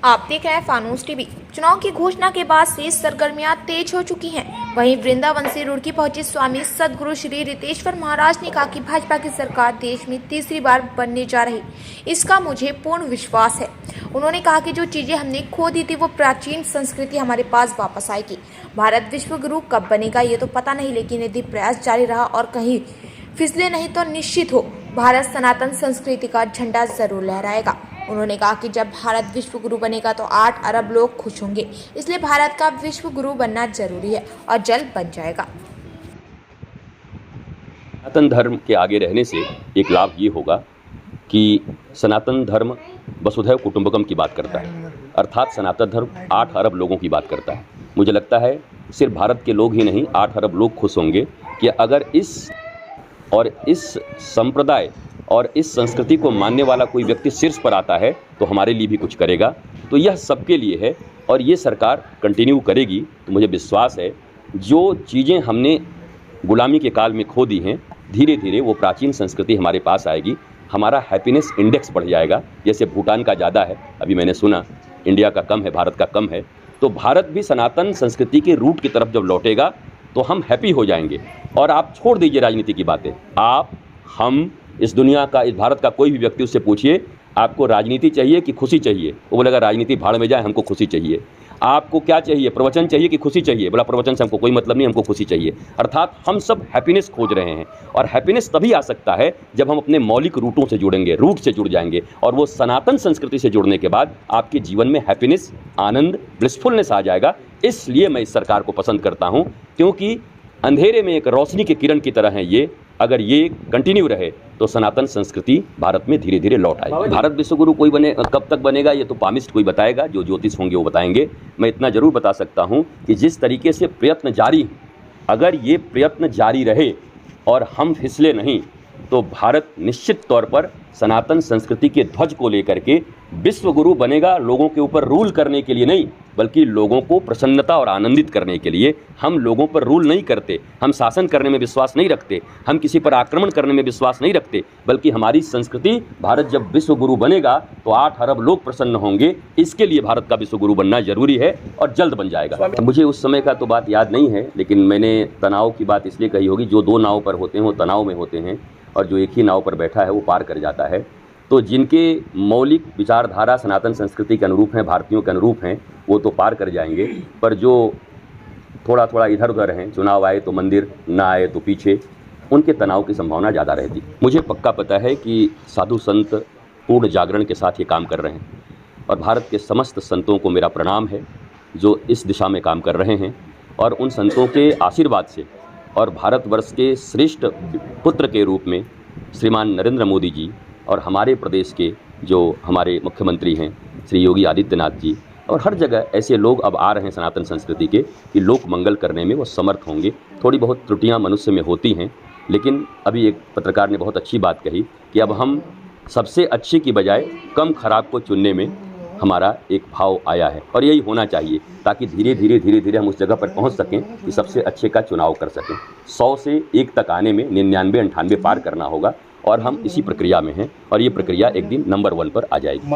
आप देख रहे हैं फानूस टीवी। चुनाव की घोषणा के बाद से सरगर्मियां तेज हो चुकी हैं। वहीं वृंदावन से रुड़की पहुंचे स्वामी सदगुरु श्री रितेश्वर महाराज ने कहा कि भाजपा की सरकार देश में तीसरी बार बनने जा रही, इसका मुझे पूर्ण विश्वास है। उन्होंने कहा कि जो चीजें हमने खो दी थी वो प्राचीन संस्कृति हमारे पास वापस आएगी। भारत विश्व गुरु कब बनेगा ये तो पता नहीं, लेकिन यदि प्रयास जारी रहा और कहीं फिसले नहीं तो निश्चित हो भारत सनातन संस्कृति का झंडा जरूर लहराएगा। उन्होंने कहा कि जब भारत विश्व गुरु बनेगा तो 8 अरब लोग खुश होंगे, इसलिए भारत का विश्व गुरु बनना जरूरी है और जल्द बन जाएगा। सनातन धर्म के आगे रहने से एक लाभ ये होगा कि सनातन धर्म वसुधैव कुटुंबकम की बात करता है, अर्थात सनातन धर्म 8 अरब लोगों की बात करता है। मुझे लगता है सिर्फ भारत के लोग ही नहीं, 8 अरब लोग खुश होंगे कि अगर इस संप्रदाय और इस संस्कृति को मानने वाला कोई व्यक्ति शीर्ष पर आता है तो हमारे लिए भी कुछ करेगा। तो यह सबके लिए है और ये सरकार कंटिन्यू करेगी। तो मुझे विश्वास है जो चीज़ें हमने गुलामी के काल में खो दी हैं, धीरे धीरे वो प्राचीन संस्कृति हमारे पास आएगी। हमारा हैप्पीनेस इंडेक्स बढ़ जाएगा। जैसे भूटान का ज़्यादा है, अभी मैंने सुना इंडिया का कम है, भारत का कम है। तो भारत भी सनातन संस्कृति के रूट की तरफ जब लौटेगा तो हम हैप्पी हो जाएंगे। और आप छोड़ दीजिए राजनीति की बातें, हम इस दुनिया का, इस भारत का कोई भी व्यक्ति उससे पूछिए आपको राजनीति चाहिए कि खुशी चाहिए, वो बोलेगा राजनीति भाड़ में जाए, हमको खुशी चाहिए। आपको क्या चाहिए, प्रवचन चाहिए कि खुशी चाहिए? बोला प्रवचन से हमको कोई मतलब नहीं, हमको खुशी चाहिए। अर्थात हम सब हैप्पीनेस खोज रहे हैं और हैप्पीनेस तभी आ सकता है जब हम अपने मौलिक रूटों से जुड़ेंगे, रूट से जुड़ जाएंगे। और वो सनातन संस्कृति से जुड़ने के बाद आपके जीवन में हैप्पीनेस, आनंद, ब्लिसफुलनेस आ जाएगा। इसलिए मैं इस सरकार को पसंद करता हूँ, क्योंकि अंधेरे में एक रोशनी की किरण की तरह है ये। अगर ये कंटिन्यू रहे तो सनातन संस्कृति भारत में धीरे धीरे लौट आएगी। भारत विश्वगुरु कोई बने, कब तक बनेगा ये तो पामिस्ट कोई बताएगा, जो ज्योतिष होंगे वो बताएंगे। मैं इतना जरूर बता सकता हूँ कि जिस तरीके से प्रयत्न जारी, अगर ये प्रयत्न जारी रहे और हम फिसले नहीं तो भारत निश्चित तौर पर सनातन संस्कृति के ध्वज को लेकर के विश्व गुरु बनेगा। लोगों के ऊपर रूल करने के लिए नहीं, बल्कि लोगों को प्रसन्नता और आनंदित करने के लिए। हम लोगों पर रूल नहीं करते, हम शासन करने में विश्वास नहीं रखते, हम किसी पर आक्रमण करने में विश्वास नहीं रखते, बल्कि हमारी संस्कृति, भारत जब विश्व गुरु बनेगा तो 8 अरब लोग प्रसन्न होंगे। इसके लिए भारत का विश्व गुरु बनना जरूरी है और जल्द बन जाएगा। मुझे उस समय का तो बात याद नहीं है, लेकिन मैंने तनाव की बात इसलिए कही होगी, जो 2 नाव पर होते हैं वो तनाव में होते हैं और जो एक ही नाव पर बैठा है वो पार कर जाता है। तो जिनके मौलिक विचारधारा सनातन संस्कृति के अनुरूप हैं, भारतीयों के अनुरूप हैं, वो तो पार कर जाएंगे। पर जो थोड़ा थोड़ा इधर उधर हैं, चुनाव आए तो मंदिर, ना आए तो पीछे, उनके तनाव की संभावना ज़्यादा रहती। मुझे पक्का पता है कि साधु संत पूर्ण जागरण के साथ ये काम कर रहे हैं और भारत के समस्त संतों को मेरा प्रणाम है जो इस दिशा में काम कर रहे हैं। और उन संतों के आशीर्वाद से और भारतवर्ष के श्रेष्ठ पुत्र के रूप में श्रीमान नरेंद्र मोदी जी और हमारे प्रदेश के जो हमारे मुख्यमंत्री हैं श्री योगी आदित्यनाथ जी, और हर जगह ऐसे लोग अब आ रहे हैं सनातन संस्कृति के कि लोक मंगल करने में वो समर्थ होंगे। थोड़ी बहुत त्रुटियां मनुष्य में होती हैं, लेकिन अभी एक पत्रकार ने बहुत अच्छी बात कही कि अब हम सबसे अच्छे की बजाय कम खराब को चुनने में हमारा एक भाव आया है और यही होना चाहिए, ताकि धीरे धीरे हम उस जगह पर पहुंच सकें कि सबसे अच्छे का चुनाव कर सकें। 100 से 1 तक आने में 99, 98 पार करना होगा और हम इसी प्रक्रिया में हैं और ये प्रक्रिया एक दिन नंबर 1 पर आ जाएगी।